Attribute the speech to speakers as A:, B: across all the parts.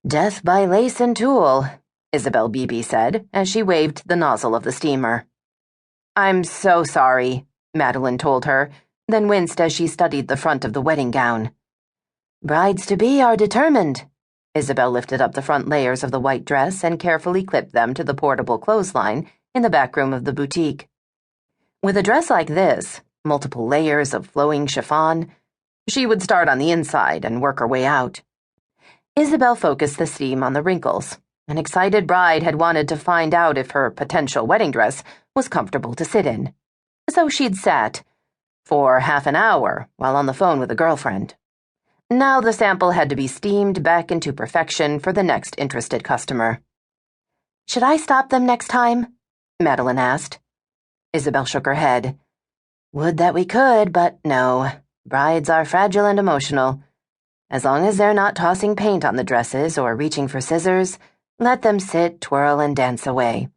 A: "Death by lace and tulle," Isabel Beebe said as she waved the nozzle of the steamer. "I'm so sorry," Madeline told her, then winced as she studied the front of the wedding gown. "Brides-to-be are determined." Isabel lifted up the front layers of the white dress and carefully clipped them to the portable clothesline in the back room of the boutique. With a dress like this, multiple layers of flowing chiffon, she would start on the inside and work her way out. Isabel focused the steam on the wrinkles. An excited bride had wanted to find out if her potential wedding dress was comfortable to sit in. So she'd sat for half an hour while on the phone with a girlfriend. Now the sample had to be steamed back into perfection for the next interested customer. "Should I stop them next time?" Madeline asked. Isabel shook her head. "Would that we could, but no. Brides are fragile and emotional. As long as they're not tossing paint on the dresses or reaching for scissors, let them sit, twirl, and dance away.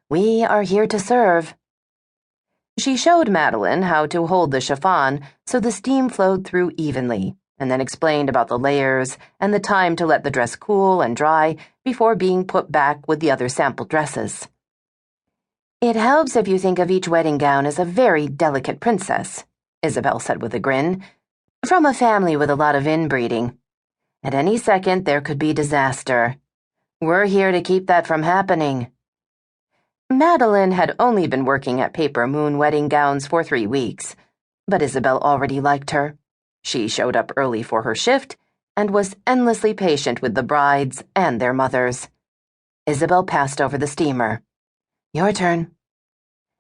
A: We are here to serve." She showed Madeline how to hold the chiffon so the steam flowed through evenly, and then explained about the layers and the time to let the dress cool and dry before being put back with the other sample dresses. "It helps if you think of each wedding gown as a very delicate princess," Isabel said with a grin, "from a family with a lot of inbreeding. At any second, there could be disaster. We're here to keep that from happening." Madeline had only been working at Paper Moon wedding gowns for 3 weeks, but Isabel already liked her. She showed up early for her shift and was endlessly patient with the brides and their mothers. Isabel passed over the steamer. "Your turn."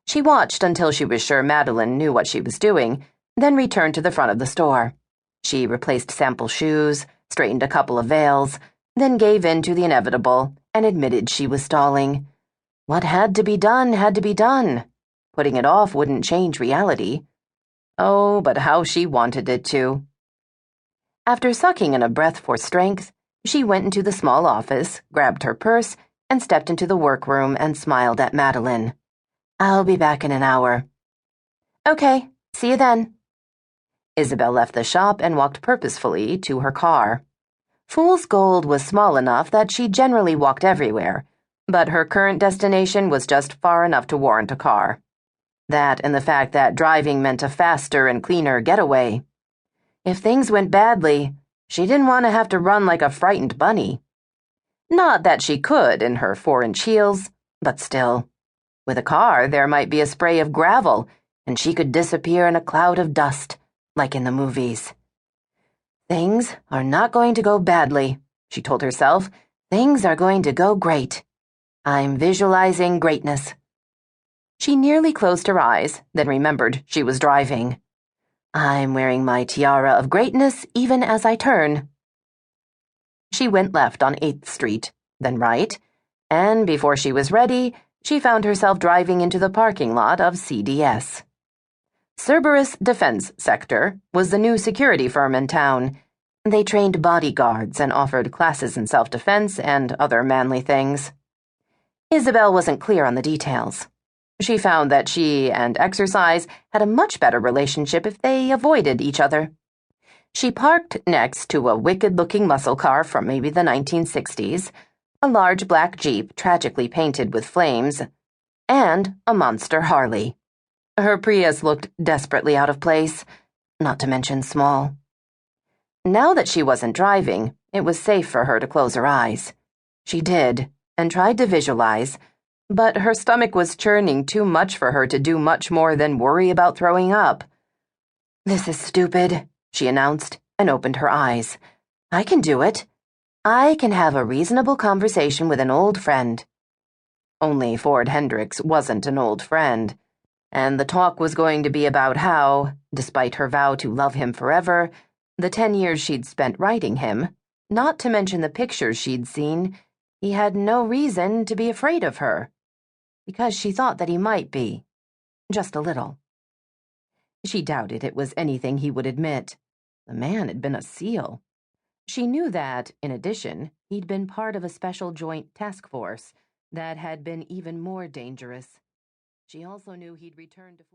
A: She watched until she was sure Madeline knew what she was doing, then returned to the front of the store. She replaced sample shoes, straightened a couple of veils, then gave in to the inevitable and admitted she was stalling. What had to be done had to be done. Putting it off wouldn't change reality. Oh, but how she wanted it to. After sucking in a breath for strength, she went into the small office, grabbed her purse, and stepped into the workroom and smiled at Madeline. "I'll be back in an hour." "Okay, see you then." Isabel left the shop and walked purposefully to her car. Fool's Gold was small enough that she generally walked everywhere, but her current destination was just far enough to warrant a car. That and the fact that driving meant a faster and cleaner getaway. If things went badly, she didn't want to have to run like a frightened bunny. Not that she could in her 4-inch heels, but still. With a car, there might be a spray of gravel, and she could disappear in a cloud of dust, like in the movies. Things are not going to go badly, she told herself. Things are going to go great. I'm visualizing greatness. She nearly closed her eyes, then remembered she was driving. I'm wearing my tiara of greatness even as I turn. She went left on 8th Street, then right, and before she was ready, she found herself driving into the parking lot of CDS. Cerberus Defense Sector was the new security firm in town. They trained bodyguards and offered classes in self-defense and other manly things. Isabel wasn't clear on the details. She found that she and exercise had a much better relationship if they avoided each other. She parked next to a wicked-looking muscle car from maybe the 1960s, a large black Jeep tragically painted with flames, and a monster Harley. Her Prius looked desperately out of place, not to mention small. Now that she wasn't driving, it was safe for her to close her eyes. She did, and tried to visualize, but her stomach was churning too much for her to do much more than worry about throwing up. "This is stupid," she announced, and opened her eyes. "I can do it. I can have a reasonable conversation with an old friend." Only Ford Hendrix wasn't an old friend, and the talk was going to be about how, despite her vow to love him forever, the 10 years she'd spent writing him, not to mention the pictures she'd seen, he had no reason to be afraid of her, because she thought that he might be, just a little. She doubted it was anything he would admit. The man had been a SEAL. She knew that, in addition, he'd been part of a special joint task force that had been even more dangerous. She also knew he'd returned to